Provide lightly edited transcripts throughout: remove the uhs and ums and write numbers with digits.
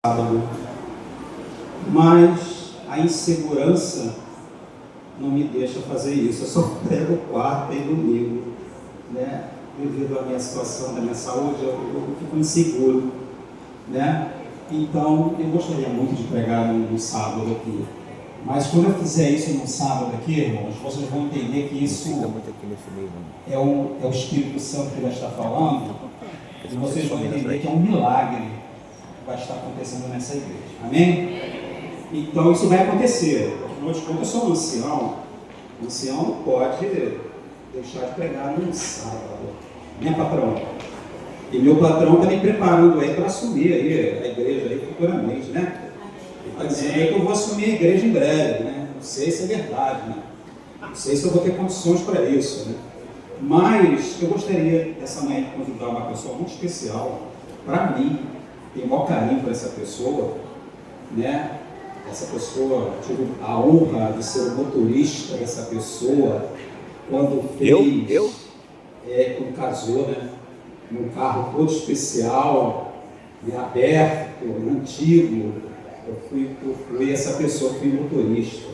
sábado, mas a insegurança não me deixa fazer isso. Eu só prego quarta e domingo, né? Devido à minha situação, da minha saúde, eu fico inseguro, né? Então, eu gostaria muito de pregar no sábado aqui. Mas quando eu fizer isso no sábado aqui, irmãos, vocês vão entender que isso é o Espírito Santo que vai estar falando, e vocês vão entender que é um milagre que vai estar acontecendo nessa igreja. Amém? Então, isso vai acontecer. Afinal de contas, eu sou um ancião. O ancião não pode deixar de pregar no sábado. Minha patrão. E meu patrão está me preparando aí para assumir aí a igreja aí futuramente, né? Ele está dizendo aí que eu vou assumir a igreja em breve, né? Não sei se é verdade, né? Não sei se eu vou ter condições para isso, né? Mas eu gostaria, essa manhã, de convidar uma pessoa muito especial para mim. Tenho o maior carinho por essa pessoa, né? Essa pessoa, tive a honra de ser o motorista dessa pessoa quando fez, quando casou, né? Num carro todo especial, aberto, antigo. Eu fui essa pessoa, fui motorista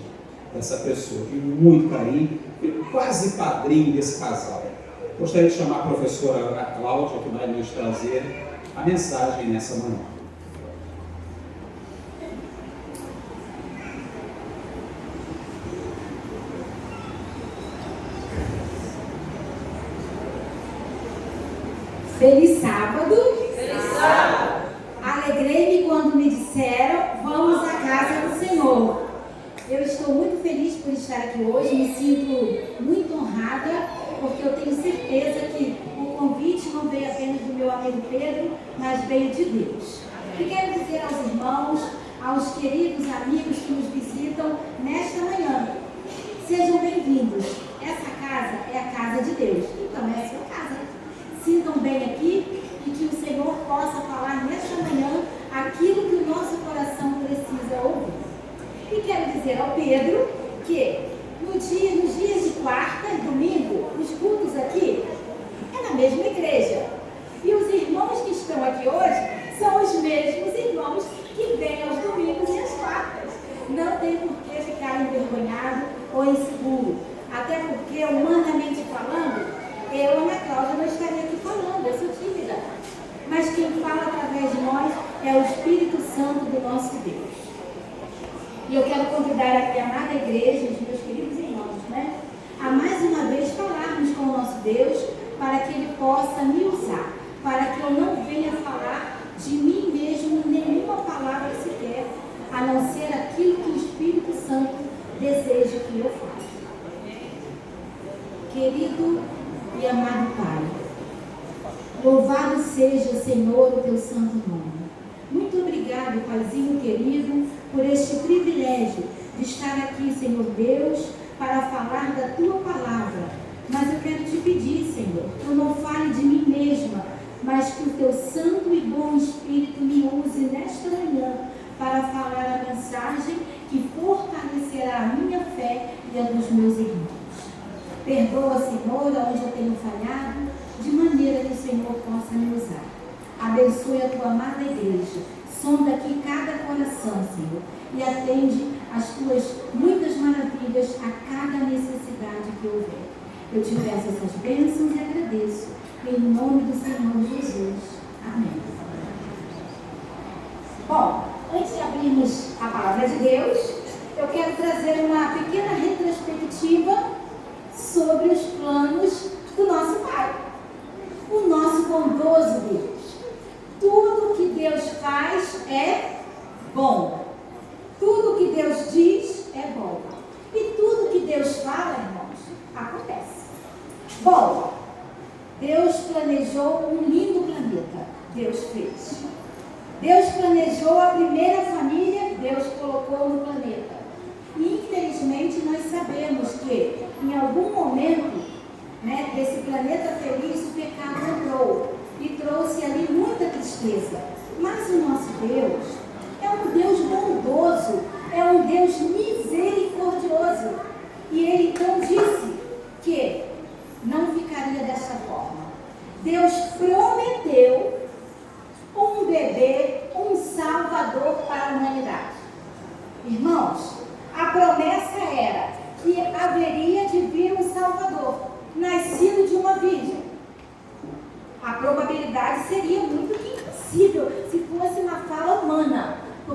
dessa pessoa, tive muito carinho, fui quase padrinho desse casal. Gostaria de chamar a professora Ana Cláudia, que vai nos trazer a mensagem nessa manhã. Feliz sábado. Feliz sábado. Alegrei-me quando me disseram, vamos à casa do Senhor. Eu estou muito feliz por estar aqui hoje, me sinto muito honrada, porque eu tenho certeza que o convite não veio apenas do meu amigo Pedro, mas veio de Deus. E quero dizer aos irmãos, aos queridos amigos que nos visitam nesta manhã, sejam bem-vindos. Essa casa é a casa de Deus, então é a sua casa. Sintam bem aqui e que o Senhor possa falar nesta manhã aquilo que o nosso coração precisa ouvir. E quero dizer ao Pedro que nos dias de quarta e domingo, os cultos aqui é na mesma igreja. E os irmãos que estão aqui hoje são os mesmos irmãos que vêm aos domingos e às quartas. Não tem por que ficar envergonhado ou inseguro. Até porque, humanamente falando, eu, Ana Cláudia, não estaria aqui falando, eu sou tímida. Mas quem fala através de nós é o Espírito Santo do nosso Deus. E eu quero convidar aqui a amada igreja, os meus queridos irmãos, né, a mais uma vez falarmos com o nosso Deus, para que Ele possa me usar, para que eu não venha falar de mim mesmo nenhuma palavra sequer, a não ser aquilo que o Espírito Santo deseja que eu faça. Querido e amado Pai, louvado seja, Senhor, o teu santo nome. Muito obrigado, Paizinho querido, por este privilégio de estar aqui, Senhor Deus, para falar da tua palavra. Mas eu quero te pedir, Senhor, que eu não fale de mim mesma, mas que o teu santo e bom Espírito me use nesta manhã para falar a mensagem que fortalecerá a minha fé e a dos meus irmãos. Perdoa, Senhor, onde eu tenho falhado, de maneira que o Senhor possa me usar. Abençoe a tua amada igreja. Sonda aqui cada coração, Senhor, e atende as tuas muitas maravilhas a cada necessidade que houver. Eu te peço essas bênçãos e agradeço. Em nome do Senhor Jesus. Amém. Bom, antes de abrirmos a palavra de Deus, eu quero trazer uma pequena retrospectiva sobre os planos do nosso Pai, o nosso bondoso Deus. Tudo que Deus faz é bom. Tudo que Deus diz é bom. E tudo que Deus fala, irmãos, acontece. Bom, Deus planejou um lindo planeta. Deus fez. Deus planejou a primeira família, Deus colocou no planeta. E infelizmente nós sabemos que em algum momento, né, desse planeta feliz, o pecado entrou e trouxe ali muita tristeza. Mas o nosso Deus é um Deus bondoso, é um Deus misericordioso. E Ele então disse que não ficaria dessa forma. Deus prometeu um bebê, um Salvador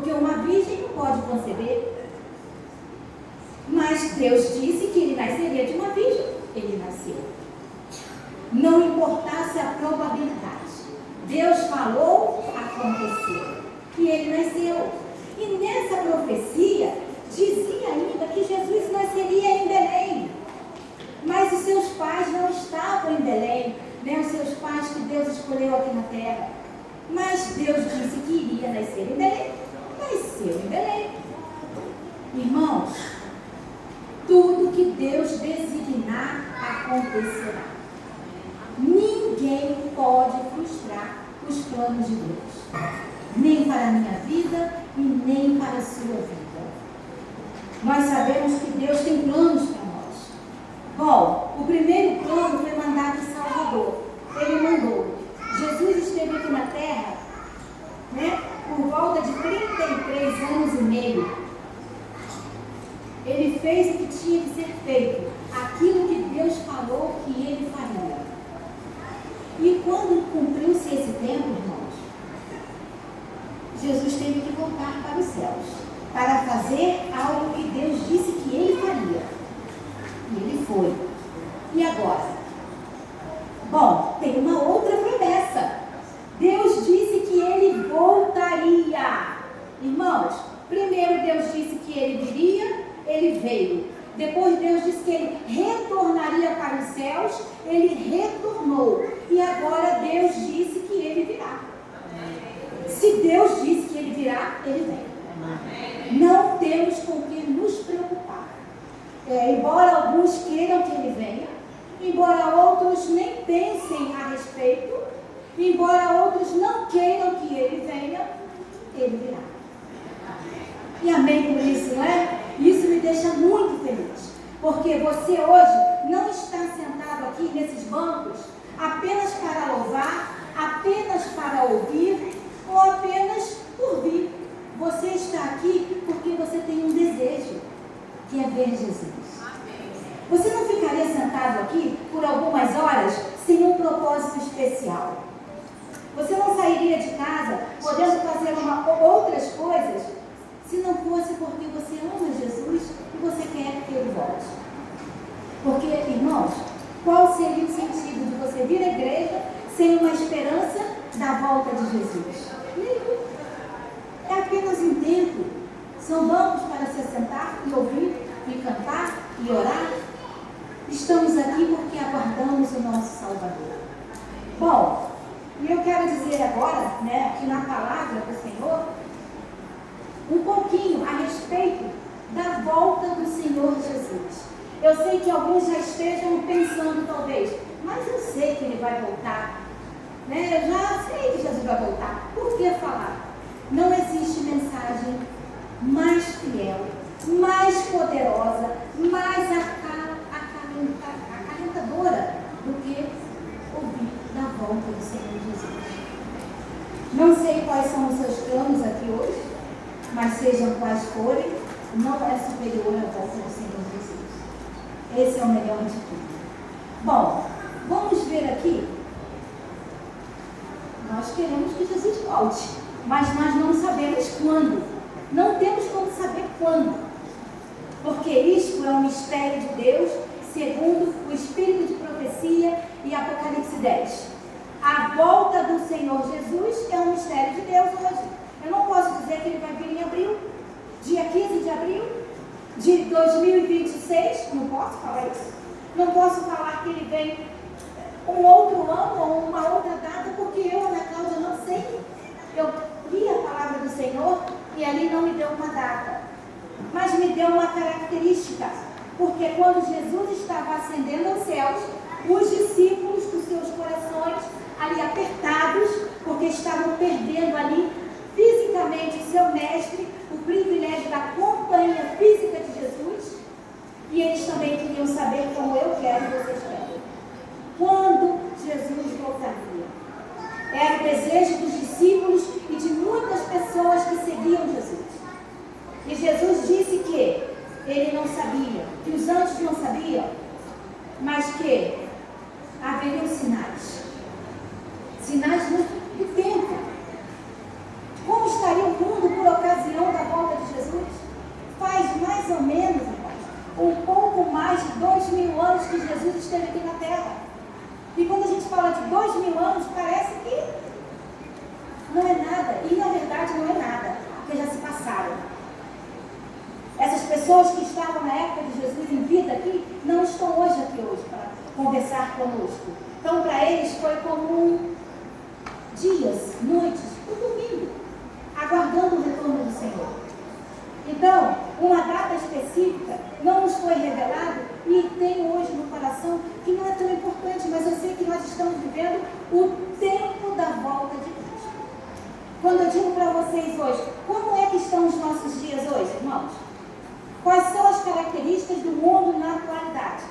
porque uma virgem não pode conceber. Mas Deus disse que ele nasceria de uma virgem. Ele nasceu. Não importasse a probabilidade. Deus falou, aconteceu. E ele nasceu. E nessa profecia, dizia ainda que Jesus nasceria em Belém. Mas os seus pais não estavam em Belém, né? Os seus pais que Deus escolheu aqui na terra. Mas Deus disse que iria nascer em Belém. Nasceu em Belém. Irmãos, tudo que Deus designar acontecerá. Ninguém pode frustrar os planos de Deus. Nem para a minha vida e nem para a sua vida. Nós sabemos que Deus tem planos para nós. Bom, o primeiro plano foi mandar o Salvador. Ele mandou. Jesus esteve aqui na terra, né, por volta de 33 anos e meio. Ele fez o que tinha que ser feito. Aquilo que Deus falou que ele faria. E quando cumpriu-se esse tempo, irmãos, Jesus teve que voltar para os céus, para fazer algo que Deus disse que ele faria. E ele foi. E agora? Bom, tem uma outra promessa. Deus disse que ele voltaria. Irmãos, primeiro Deus disse que ele viria, ele veio. Depois Deus disse que ele retornaria para os céus, ele retornou. E agora Deus disse que ele virá. Se Deus disse que ele virá, ele vem. Não temos com que nos preocupar. Embora alguns queiram que ele venha, embora outros nem pensem a respeito, embora outros não queiram que ele venha, ele virá. E amém por isso, não é? Isso me deixa muito feliz. Porque você hoje não está sentado aqui nesses bancos apenas para louvar, apenas para ouvir ou apenas por vir. Você está aqui porque você tem um desejo, que é ver Jesus. Você não ficaria sentado aqui por algumas horas sem um propósito especial. Você não sairia de casa podendo fazer outras coisas se não fosse porque você ama Jesus e você quer que ele volte. Porque, irmãos, qual seria o sentido de você vir à igreja sem uma esperança da volta de Jesus? Nenhum. É apenas um tempo. São bancos para se sentar e ouvir, e cantar, e orar. Estamos aqui porque aguardamos o nosso Salvador. Bom, e eu quero dizer agora, né, aqui na palavra do Senhor, um pouquinho a respeito da volta do Senhor Jesus. Eu sei que alguns já estejam pensando talvez, mas eu sei que ele vai voltar, né? Eu já sei que Jesus vai voltar. Por que falar? Não existe mensagem mais fiel, mais poderosa, mais acalentadora do que ouvir da volta do Senhor Jesus. Não sei quais são os seus planos aqui hoje, mas sejam quais forem, não é superior à volta do Senhor Jesus. Esse é o melhor de tudo. Bom, vamos ver aqui. Nós queremos que Jesus volte, mas nós não sabemos quando. Não temos como saber quando. Porque isto é um mistério de Deus, segundo o Espírito de Profecia e Apocalipse 10. A volta do Senhor Jesus é um mistério de Deus hoje. Eu não posso dizer que ele vai vir em abril, dia 15 de abril de 2026, não posso falar isso. Não posso falar que ele vem um outro ano ou uma outra data, porque eu, Ana Cláudia, não sei. Eu li a palavra do Senhor e ali não me deu uma data, mas me deu uma característica, porque quando Jesus estava ascendendo aos céus, os discípulos com seus corações ali apertados, porque estavam perdendo ali fisicamente o seu mestre, o privilégio da companhia física de Jesus, e eles também queriam saber como eu quero e vocês querem. Quando Jesus voltaria? Era o desejo dos discípulos e de muitas pessoas que seguiam Jesus. E Jesus disse que ele não sabia, que os anjos não sabiam, mas que haveriam sinais. Sinais do tempo. Como estaria o mundo ou menos, irmãos, um pouco mais de 2000 anos que Jesus esteve aqui na Terra. E quando a gente fala de 2000 anos, parece que não é nada. E na verdade não é nada, porque já se passaram. Essas pessoas que estavam na época de Jesus em vida aqui, não estão hoje aqui hoje para conversar conosco. Então para eles foi como dias, noites, um domingo, aguardando o retorno do Senhor. Então, uma data específica não nos foi revelada e tenho hoje no coração que não é tão importante, mas eu sei que nós estamos vivendo o tempo da volta de Cristo. Quando eu digo para vocês hoje, como é que estão os nossos dias hoje, irmãos? Quais são as características do mundo na atualidade?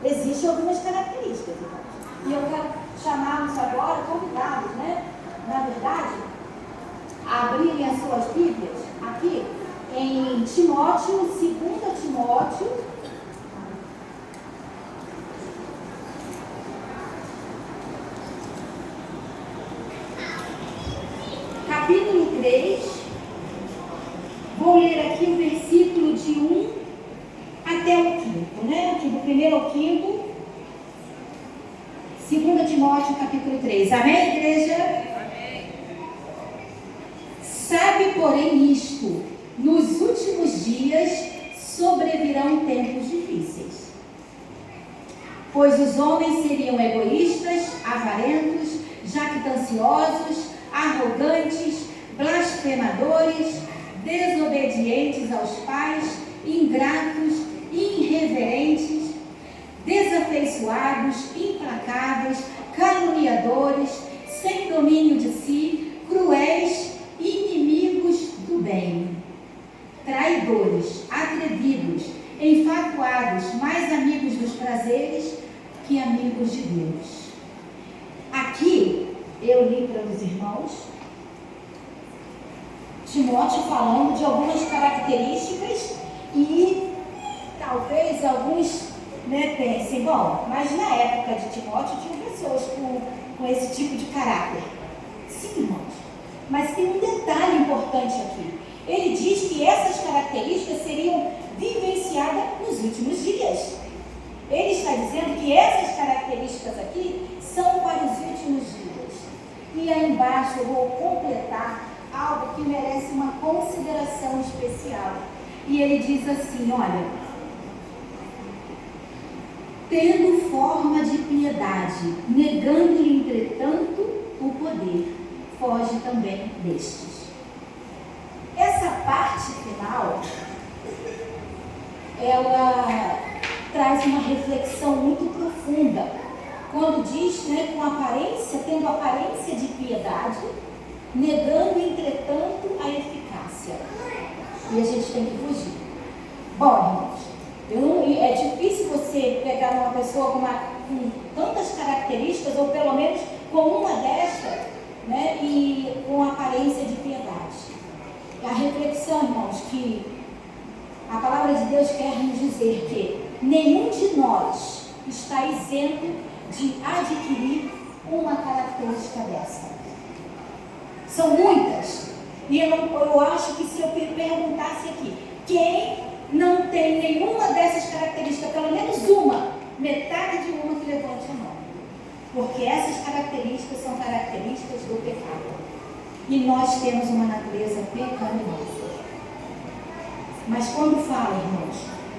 Existem algumas características, irmãos. E eu quero chamá-los agora, convidados, né? Na verdade, a abrirem as suas Bíblias aqui em Timóteo, 2 Timóteo, capítulo 3, vou ler aqui o versículo de 1 até o 5, né? Aqui do 1º ao 5º, 2 Timóteo, capítulo 3. Amém, igreja? Amém. Sabe, porém, isto: nos últimos dias sobrevirão tempos difíceis. Pois os homens seriam egoístas, avarentos, jactanciosos, arrogantes, blasfemadores, desobedientes aos pais, ingratos, irreverentes, desafeiçoados, implacáveis, caluniadores, sem domínio de si, cruéis, inimigos do bem, traidores, atrevidos, enfatuados, mais amigos dos prazeres que amigos de Deus. Aqui eu li para os irmãos Timóteo falando de algumas características e talvez alguns pensem, bom, mas na época de Timóteo tinham pessoas com esse tipo de caráter. Sim, irmãos, mas tem um detalhe importante aqui. Ele diz que essas características seriam vivenciadas nos últimos dias. Ele está dizendo que essas características aqui são para os últimos dias. E aí embaixo eu vou completar algo que merece uma consideração especial. E ele diz assim, olha: tendo forma de piedade, negando-lhe, entretanto, o poder, foge também destes. Essa parte final, ela traz uma reflexão muito profunda. Quando diz, com aparência, tendo aparência de piedade, negando, entretanto, a eficácia. E a gente tem que fugir. Bom, irmãos, é difícil você pegar uma pessoa com tantas características, ou pelo menos com uma destas, e com aparência de piedade. A reflexão, irmãos, que a palavra de Deus quer nos dizer que nenhum de nós está isento de adquirir uma característica dessa. São muitas. E eu acho que se eu perguntasse aqui, quem não tem nenhuma dessas características, pelo menos uma, metade de uma, que levante a mão. Porque essas características são características do pecado. E nós temos uma natureza pecaminosa. Mas quando fala, irmãos,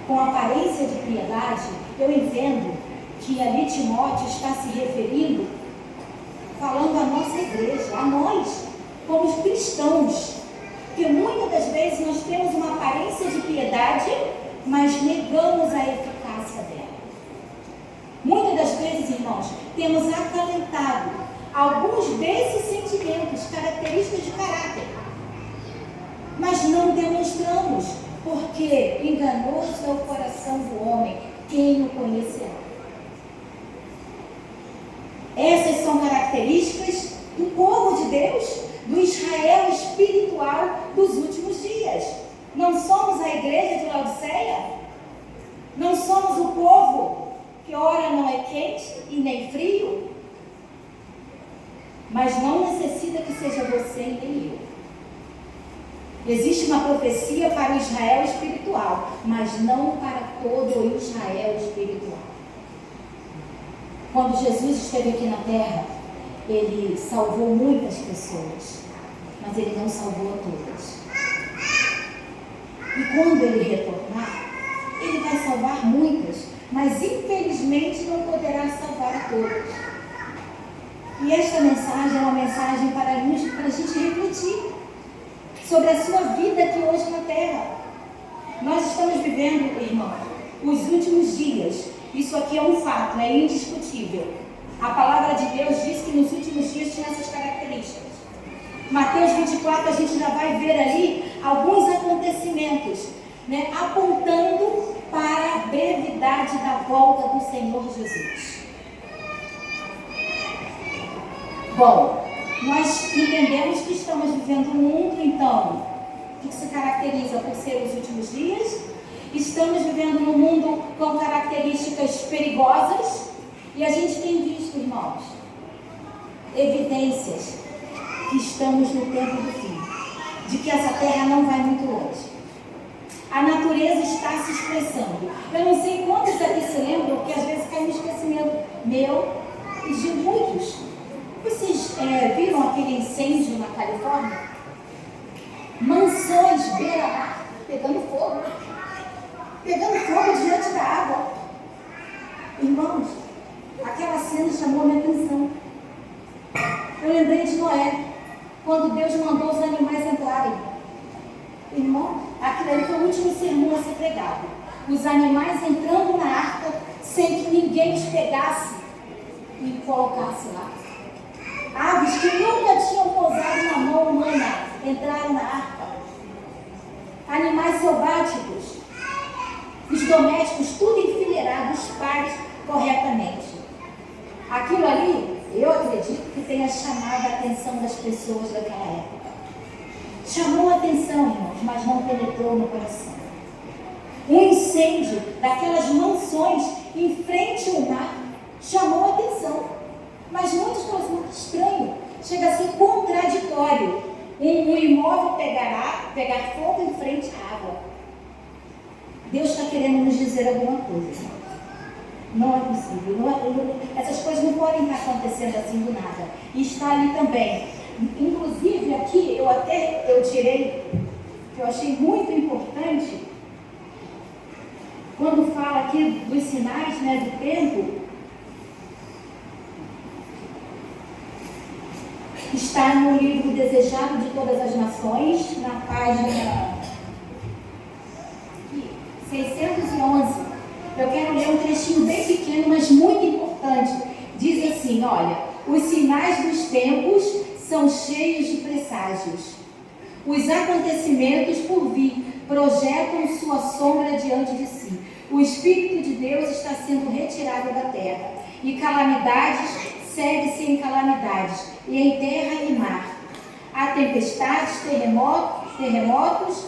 com aparência de piedade, eu entendo que ali Timóteo está se referindo, falando à nossa igreja, a nós, como cristãos. Porque muitas das vezes nós temos uma aparência de piedade, mas negamos a eficácia dela. Muitas das vezes, irmãos, temos acalentado alguns desses sentimentos, características de caráter, mas não demonstramos, porque enganoso é o coração do homem, quem o conhecerá. Essas são características do povo de Deus, do Israel espiritual dos últimos dias. Não somos a igreja de Laodiceia? Não somos o povo que ora não é quente e nem frio? Mas não necessita que seja você e nem eu. Existe uma profecia para o Israel espiritual, mas não para todo o Israel espiritual. Quando Jesus esteve aqui na terra, ele salvou muitas pessoas, mas ele não salvou a todas. E quando ele retornar, ele vai salvar muitas, mas infelizmente não poderá salvar a todas. E esta mensagem é uma mensagem para a gente refletir sobre a sua vida aqui hoje na terra. Nós estamos vivendo, irmão, os últimos dias. Isso aqui é um fato, é indiscutível. A palavra de Deus diz que nos últimos dias tinha essas características. Mateus 24, a gente já vai ver ali alguns acontecimentos, né, apontando para a brevidade da volta do Senhor Jesus. Bom, nós entendemos que estamos vivendo um mundo, então, que se caracteriza por ser os últimos dias. Estamos vivendo num mundo com características perigosas e a gente tem visto, irmãos, evidências que estamos no tempo do fim, de que essa terra não vai muito longe. A natureza está se expressando. Eu não sei quantos aqui se lembram, porque às vezes cai no esquecimento meu e de muitos. Vocês viram aquele incêndio na Califórnia? Mansões beira-mar pegando fogo diante da água. Irmãos, aquela cena chamou a minha atenção. Eu lembrei de Noé, quando Deus mandou os animais entrarem. Irmão, aquilo ali foi o último sermão a ser pregado. Os animais entrando na arca sem que ninguém os pegasse e colocasse lá. Aves que nunca tinham pousado na mão humana entraram na arca. Animais selváticos, os domésticos, tudo enfileirado, os pares corretamente. Aquilo ali, eu acredito que tenha chamado a atenção das pessoas daquela época. Chamou a atenção, irmãos, mas não penetrou no coração. Um incêndio daquelas mansões em frente ao mar chamou a atenção. Mas muitos falam assim, muito estranho, chega a ser contraditório. Um imóvel pegar fogo em frente à água. Deus está querendo nos dizer alguma coisa, irmãos. Não é possível. Essas coisas não podem estar acontecendo assim do nada. E está ali também. Inclusive aqui eu tirei, que eu achei muito importante, quando fala aqui dos sinais, né, do tempo, está no livro Desejado de Todas as Nações, na página 611. Eu quero ler um trechinho bem pequeno, mas muito importante. Diz assim, olha, os sinais dos tempos são cheios de presságios. Os acontecimentos por vir projetam sua sombra diante de si. O Espírito de Deus está sendo retirado da terra, e calamidades segue-se em calamidades, e em terra e mar. Há tempestades, terremotos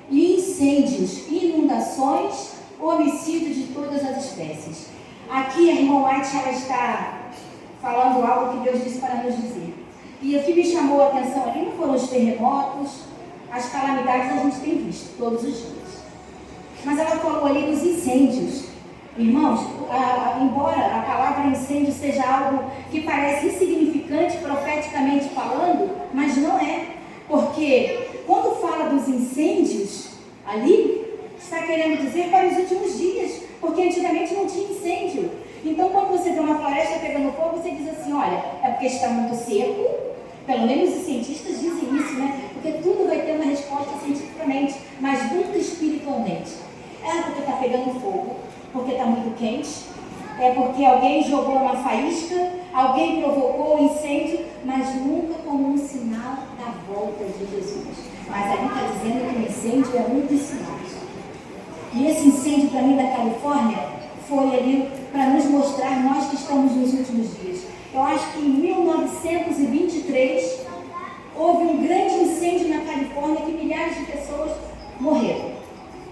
e incêndios, inundações, homicídios de todas as espécies. Aqui a irmã White ela está falando algo que Deus disse para nos dizer. E o que me chamou a atenção ali não foram os terremotos, as calamidades a gente tem visto todos os dias. Mas ela falou ali dos incêndios. Irmãos, embora a palavra incêndio seja algo que parece insignificante profeticamente falando, mas não é. Porque quando fala dos incêndios ali, está querendo dizer para os últimos dias, porque antigamente não tinha incêndio. Então, quando você vê uma floresta pegando fogo, você diz assim, olha, é porque está muito seco, pelo menos os cientistas dizem isso, né? Porque tudo vai ter uma resposta cientificamente, mas nunca espiritualmente. É porque está pegando fogo, porque está muito quente, é porque alguém jogou uma faísca, alguém provocou um incêndio, mas nunca como um sinal da volta de Jesus. Mas ali está dizendo que o incêndio é um dos sinais. E esse incêndio para mim da Califórnia foi ali para nos mostrar, nós que estamos nos últimos dias. Eu acho que em 1923 houve um grande incêndio na Califórnia que milhares de pessoas morreram.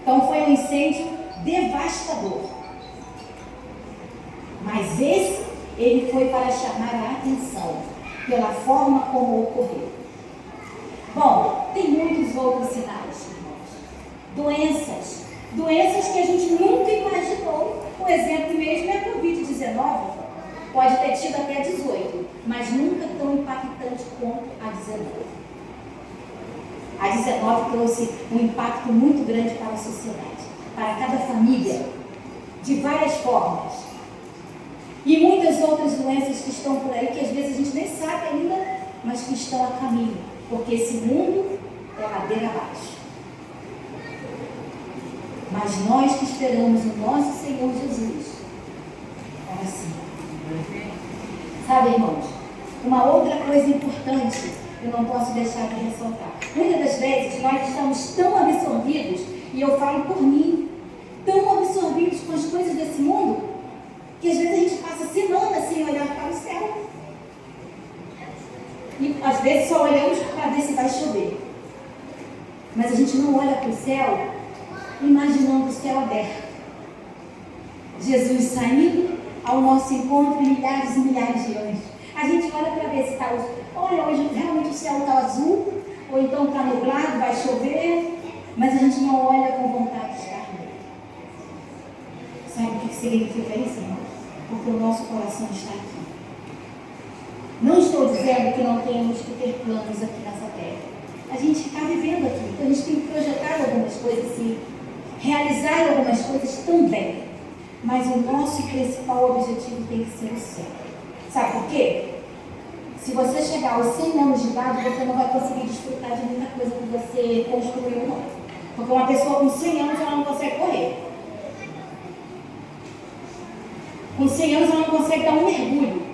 Então foi um incêndio devastador. Mas ele foi para chamar a atenção pela forma como ocorreu. Bom, Tem muitos outros sinais, irmãos. Doenças que a gente nunca imaginou. O exemplo mesmo é a Covid-19. Pode ter tido até 18, mas nunca tão impactante quanto a 19. A 19 trouxe um impacto muito grande para a sociedade, para cada família, de várias formas. E muitas outras doenças que estão por aí, que às vezes a gente nem sabe ainda, mas que estão a caminho, porque esse mundo é ladeira abaixo. Mas nós que esperamos o nosso Senhor Jesus, é assim. Sabe, irmãos, uma outra coisa importante, eu não posso deixar de ressaltar. Muitas das vezes nós estamos tão absorvidos, e eu falo por mim, tão absorvidos com as coisas desse mundo, que às vezes a gente passa semanas sem olhar para o céu. E às vezes só olhamos para ver se vai chover. Mas a gente não olha para o céu imaginando o céu aberto. Jesus saindo ao nosso encontro em milhares e milhares de anjos. A gente olha para ver se está... Olha, hoje realmente o céu está azul, ou então está nublado, vai chover, mas a gente não olha com vontade de estar nele. Sabe o que significa isso, irmão? Porque o nosso coração está aqui. Não estou dizendo que não temos que ter planos aqui nessa terra. A gente está vivendo aqui, então a gente tem que projetar algumas coisas sim, realizar algumas coisas também. Mas o nosso principal objetivo tem que ser o céu. Sabe por quê? Se você chegar aos 100 anos de idade, você não vai conseguir desfrutar de muita coisa que você construiu, não. Porque uma pessoa com 100 anos, ela não consegue correr. Com 100 anos, ela não consegue dar um mergulho.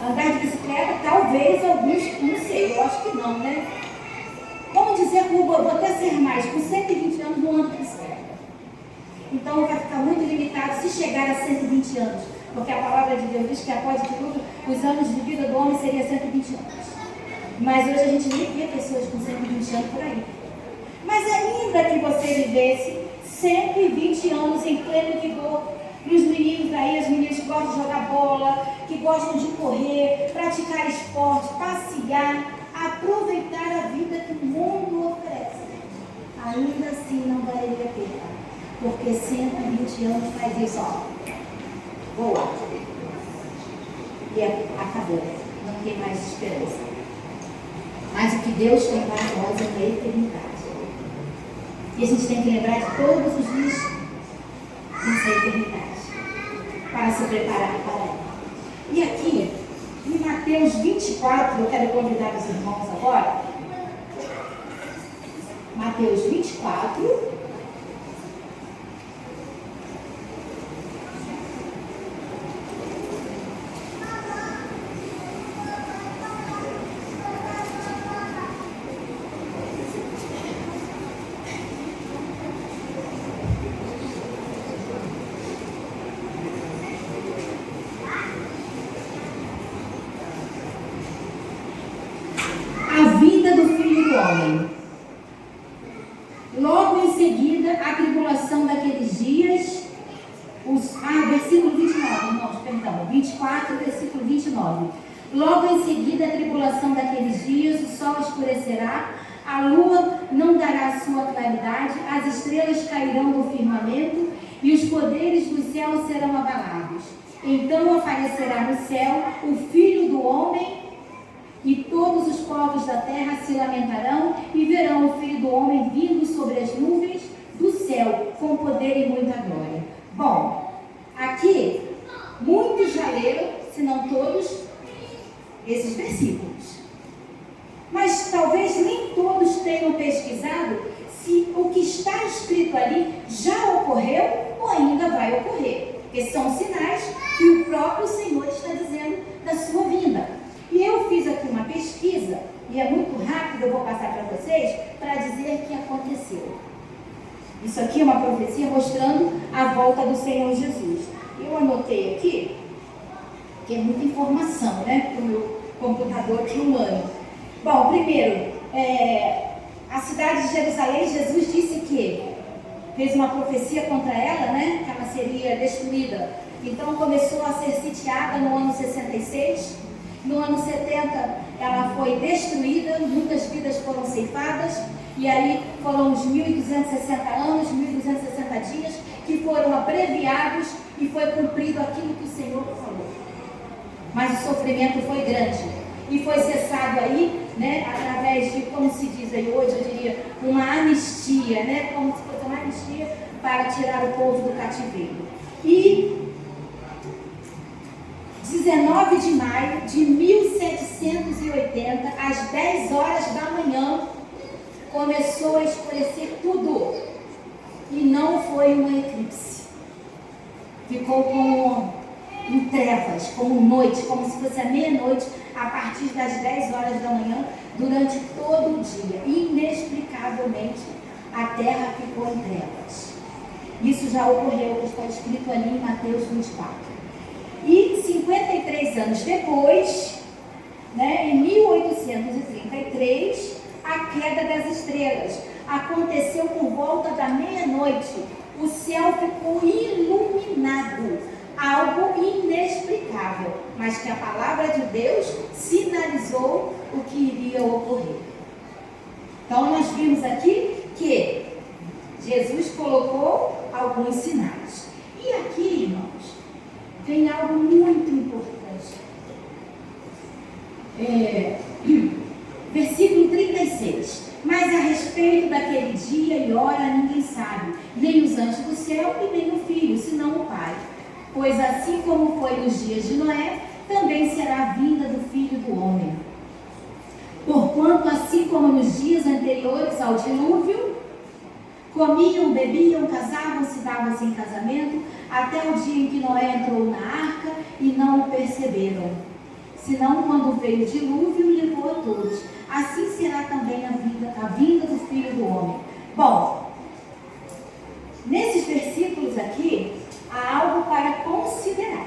Andar de bicicleta, talvez alguns, não sei, eu acho que não, né? Vamos dizer que vou até ser mais, com 120 anos não ando de bicicleta. Então vai ficar muito limitado se chegar a 120 anos. Porque a palavra de Deus diz que após de tudo, os anos de vida do homem seria 120 anos. Mas hoje a gente nem vê pessoas com 120 anos por aí. Mas ainda que você vivesse 120 anos em pleno vigor, para os meninos aí, as meninas que gostam de jogar bola, que gostam de correr, praticar esporte, passear, aproveitar a vida que o mundo oferece, ainda assim não valeria a pena, porque 120 anos faz isso, ó, voa, e acabou, não tem mais esperança. Mas o que Deus tem para nós é a eternidade. E a gente tem que lembrar de todos os dias dessa eternidade, para se preparar para ela. E aqui, em Mateus 24, eu quero convidar os irmãos agora. Mateus 24. Logo em seguida, a tribulação daqueles dias, versículo 29, irmãos, perdão, 24, versículo 29. Logo em seguida, a tribulação daqueles dias, o sol escurecerá, a lua não dará sua claridade, as estrelas cairão do firmamento e os poderes dos céus serão abalados. Então aparecerá no céu o Filho do Homem, e todos os povos da terra se lamentarão e verão o Filho do Homem vindo sobre as nuvens do céu, com poder e muita glória. Bom, aqui, muitos já leram, se não todos, esses versículos. Mas talvez nem todos tenham pesquisado se o que está escrito ali já ocorreu ou ainda vai ocorrer. Porque são sinais que o próprio Senhor está dizendo da sua vinda. E eu fiz aqui uma pesquisa, e é muito rápido, eu vou passar para vocês, para dizer que aconteceu. Isso aqui é uma profecia mostrando a volta do Senhor Jesus. Eu anotei aqui, que é muita informação, né, para o meu computador aqui humano. Bom, primeiro, a cidade de Jerusalém, Jesus disse que fez uma profecia contra ela, né, que ela seria destruída. Então começou a ser sitiada no ano 66. No ano 70, ela foi destruída, muitas vidas abençoadas, e aí foram os 1260 anos, 1260 dias, que foram abreviados e foi cumprido aquilo que o Senhor falou. Mas o sofrimento foi grande e foi cessado aí, né, através de, como se diz aí hoje, eu diria, uma anistia, né, como se fosse uma anistia para tirar o povo do cativeiro. E 19 de maio de 1780, às 10 horas da manhã, começou a escurecer tudo. E não foi um eclipse. Ficou como em trevas, como noite, como se fosse a meia-noite, a partir das 10 horas da manhã, durante todo o dia. Inexplicavelmente, a terra ficou em trevas. Isso já ocorreu, está escrito ali em Mateus 24. E 53 anos depois, né, em 1833, a queda das estrelas aconteceu por volta da meia-noite. O céu ficou iluminado, algo inexplicável, mas que a palavra de Deus sinalizou o que iria ocorrer. Então nós vimos aqui que Jesus colocou alguns sinais. E aqui, irmãos, tem algo muito importante. Versículo 36. Mas a respeito daquele dia e hora ninguém sabe, nem os anjos do céu e nem o Filho, senão o Pai. Pois assim como foi nos dias de Noé, também será a vinda do Filho do Homem. Porquanto assim como nos dias anteriores ao dilúvio, comiam, bebiam, casavam-se, davam-se em casamento, até o dia em que Noé entrou na arca e não o perceberam. Senão quando veio o dilúvio, levou a todos. Assim será também a vinda do Filho do Homem. Bom, nesses versículos aqui, há algo para considerar.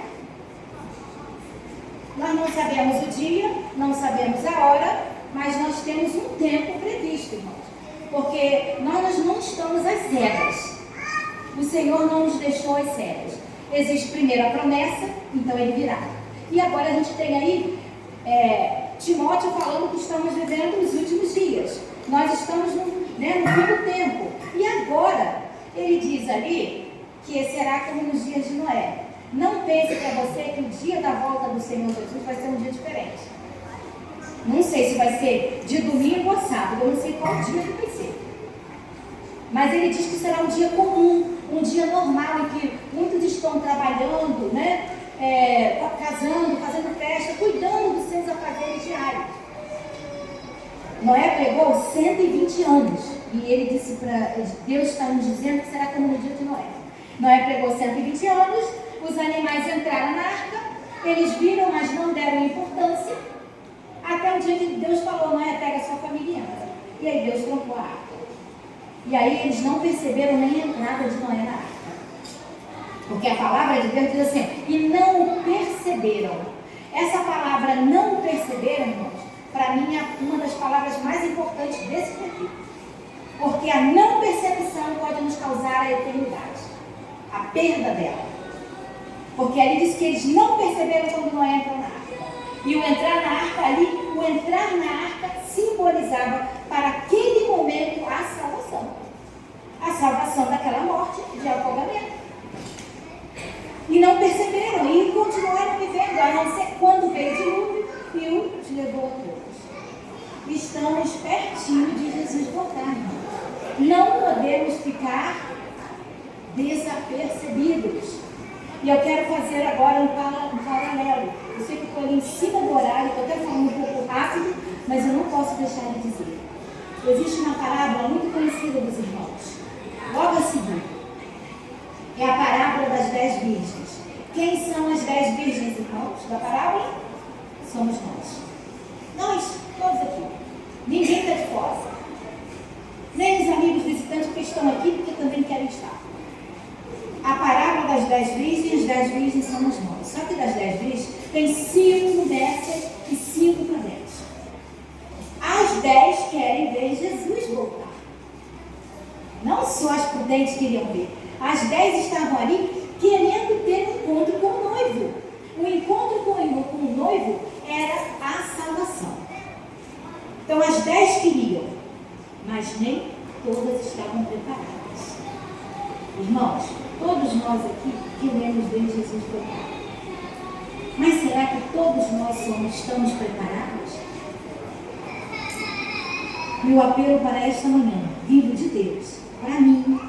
Nós não sabemos o dia, não sabemos a hora, mas nós temos um tempo previsto, irmãos. Porque nós não estamos às cegas. O Senhor não nos deixou às cegas. Existe primeiro a promessa, então Ele virá. E agora a gente tem aí Timóteo falando que estamos vivendo os últimos dias. Nós estamos no fim do tempo. E agora, ele diz ali que será como nos dias de Noé. Não pense para você que o dia da volta do Senhor Jesus vai ser um dia diferente. Não sei se vai ser de domingo ou sábado, eu não sei qual dia que vai ser. Mas ele diz que será um dia comum, um dia normal, em que muitos estão trabalhando, né? Casando, fazendo festa, cuidando dos seus afazeres diários. Noé pregou 120 anos e ele disse para Deus está nos dizendo que será como no dia de Noé. Noé pregou 120 anos, os animais entraram na arca, eles viram, mas não deram importância, até o dia que Deus falou: Noé, pega a sua família e entra. E aí Deus trancou a arca. E aí eles não perceberam nem a entrada de Noé na arca. Porque a palavra de Deus diz assim: e não o perceberam. Essa palavra não o perceberam, irmãos, para mim é uma das palavras mais importantes desse capítulo. Porque a não percepção pode nos causar a eternidade, a perda dela. Porque ali diz que eles não perceberam quando Noé entrou na arca. E o entrar na arca ali, o entrar na arca simbolizava para aquele momento a salvação. A salvação daquela morte de afogamento. E não perceberam, e continuaram vivendo, a não ser quando veio o dilúvio e os levou a todos. Estamos pertinho de Jesus voltar. Não podemos ficar desapercebidos. E eu quero fazer agora um paralelo. Eu sei que estou ali em cima do horário, estou até falando um pouco rápido, mas eu não posso deixar de dizer. Existe uma parábola muito conhecida dos irmãos. Logo a seguir. É a parábola das 10 virgens. Quem são as 10 virgens, irmãos, da parábola? Somos nós. Nós, todos aqui. Ninguém está de fora. Nem os amigos visitantes que estão aqui, porque também querem estar. A parábola das 10 virgens, as 10 virgens somos nós. Só que das 10 virgens, tem 5 dessas e 5 prudentes. As 10 querem ver Jesus voltar. Não só as prudentes queriam ver. As 10 estavam ali querendo ter um encontro com o noivo. O encontro com o noivo era a salvação. Então as 10 queriam. mas nem todas estavam preparadas. Irmãos, todos nós aqui queremos ver Jesus voltar. Mas será que todos nós estamos preparados? Meu apelo para esta manhã, vindo de Deus, para mim,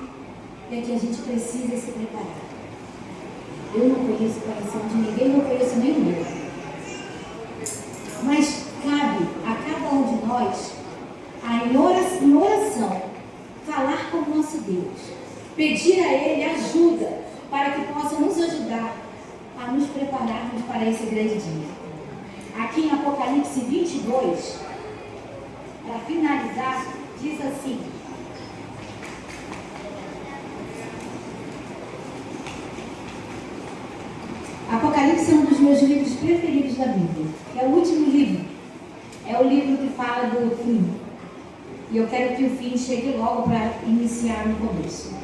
é que a gente precisa se preparar. Eu não conheço o coração de ninguém, não conheço nem o meu. Mas cabe a cada um de nós, em oração, falar com o nosso Deus, pedir a Ele ajuda para que possa nos ajudar a nos prepararmos para esse grande dia. Aqui em Apocalipse 22, para finalizar, diz assim: Apocalipse é um dos meus livros preferidos da Bíblia. É o último livro. É o livro que fala do fim. E eu quero que o fim chegue logo para iniciar no começo.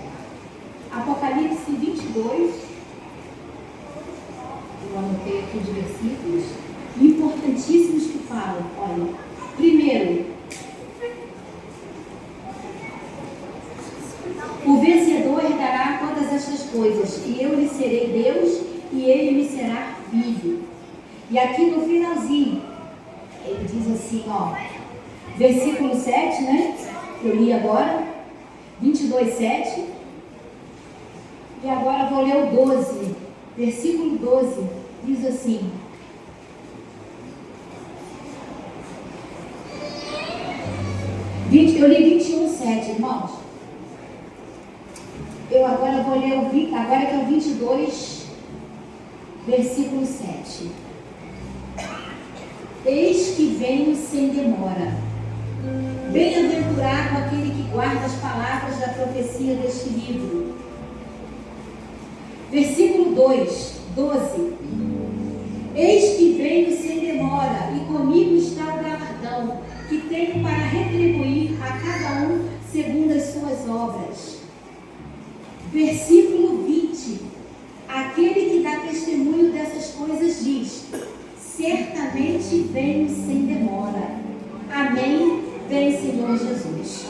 Apocalipse 22. Eu anotei aqui os versículos importantíssimos que falam. Olha, primeiro, o vencedor herdará todas estas coisas, e eu lhe serei Deus, e ele me será filho. E aqui no finalzinho, ele diz assim, ó, versículo 7, né? Eu li agora, 22, 7. E agora vou ler o 12, versículo 12, diz assim: eu li 21, 7, irmãos. Eu agora vou ler agora que é o 22, versículo 7. Eis que venho sem demora. Bem-aventurado aquele que guarda as palavras da profecia deste livro. Versículo 2, 12. Eis que venho sem demora, e comigo está o galardão, que tenho para retribuir a cada um segundo as suas obras. Versículo 20. Aquele que dá testemunho dessas coisas diz: certamente venho sem demora. Amém. Vem, Senhor Jesus.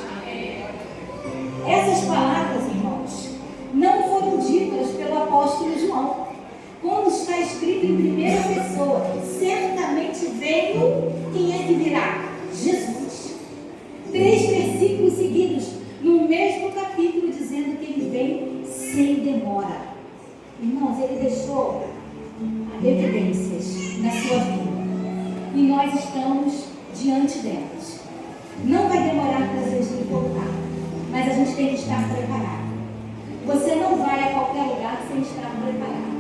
Essas palavras, irmãos, não foram ditas pelo apóstolo João. Como está escrito em primeira pessoa: certamente venho, quem é que virá? Jesus. 3 versículos seguidos, no mesmo capítulo, dizendo que ele vem sem demora. Irmãos, ele deixou evidências na sua vida, e nós estamos diante delas. Não vai demorar para Jesus voltar, mas a gente tem que estar preparado. Você não vai a qualquer lugar sem estar preparado,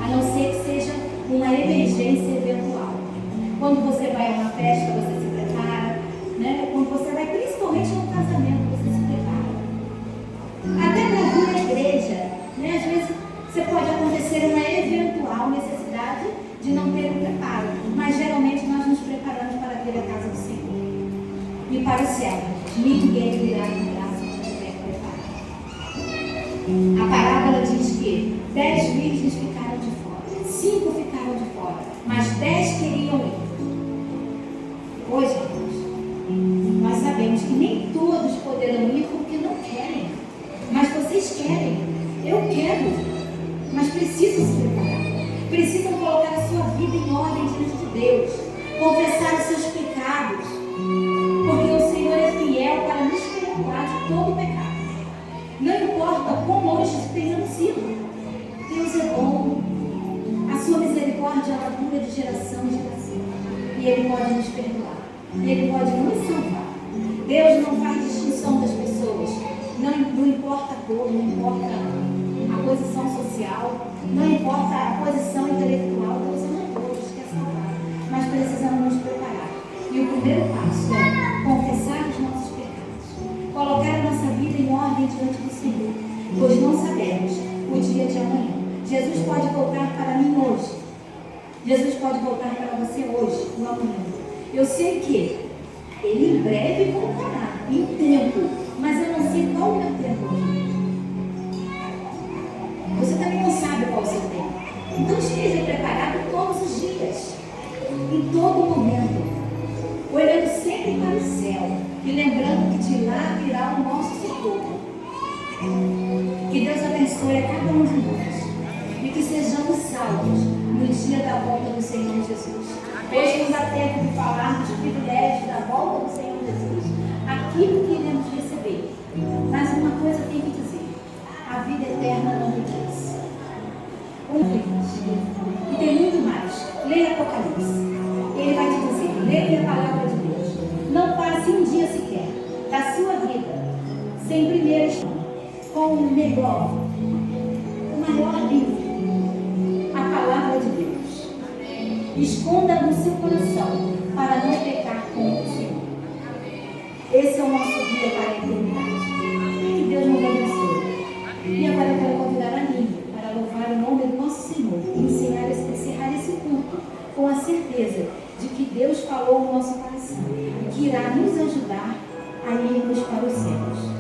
a não ser que seja uma emergência eventual. Quando você vai a uma festa, você se prepara, né? Quando você vai, principalmente a um casamento, você se prepara. Até para vir à igreja, né? Às vezes você pode acontecer uma eventual necessidade de não ter um preparo, mas geralmente nós nos preparamos para vir à casa do Senhor. E para o céu, ninguém virá com braço que estiver preparado. A parábola diz que 10 virgens ficaram de fora, 5 ficaram de fora, mas 10 queriam ir. Hoje, irmãos, nós sabemos que nem todos poderão ir porque não querem, mas vocês querem. Eu quero, mas preciso se preparar. Precisam colocar a sua vida em ordem diante de Deus, confessar os seus pecados, porque o Senhor é fiel para nos perdoar de todo pecado. Não importa quão longe tenhamos sido, Deus é bom. A sua misericórdia ela dura de geração em geração, e Ele pode nos perdoar, e Ele pode nos salvar. Deus não faz distinção das pessoas, não importa a cor, não importa a posição social, não importa a posição intelectual. Deus ama todos, quer salvar, mas precisamos nos preparar. E o primeiro passo é confessar os nossos pecados, colocar a nossa vida em ordem diante do Senhor, pois não sabemos o dia de amanhã. Jesus pode voltar para mim hoje, Jesus pode voltar para você hoje ou amanhã. Eu sei que Ele em breve voltará, em tempo, mas eu não sei qual é o meu tempo. Você também não sabe qual é o seu tempo. Então esteja preparado todos os dias, em todo momento, olhando sempre para o céu, E lembrando que de lá virá o nosso socorro. Que Deus abençoe a cada um de nós. E que sejamos salvos no dia da volta do Senhor Jesus. Hoje não dá tempo de falar dos privilégios da volta do Senhor Jesus. Aquilo que iremos receber. Mas uma coisa tem que dizer. A vida eterna não enriquece. E tem muito mais. Leia Apocalipse. Ele vai te dizer, leia a palavra de Deus. Não passe um dia sequer da sua vida sem primeiro estar com o melhor, o maior livro, a palavra de Deus. Esconda no seu coração para não pecar contra o Senhor. Esse é o nosso guia para a eternidade. Que Deus nos abençoe. E agora eu quero convidar a Nívia para louvar o nome do nosso Senhor e encerrar esse culto com a certeza de que Deus falou no nosso coração e que irá nos ajudar a irmos para os céus.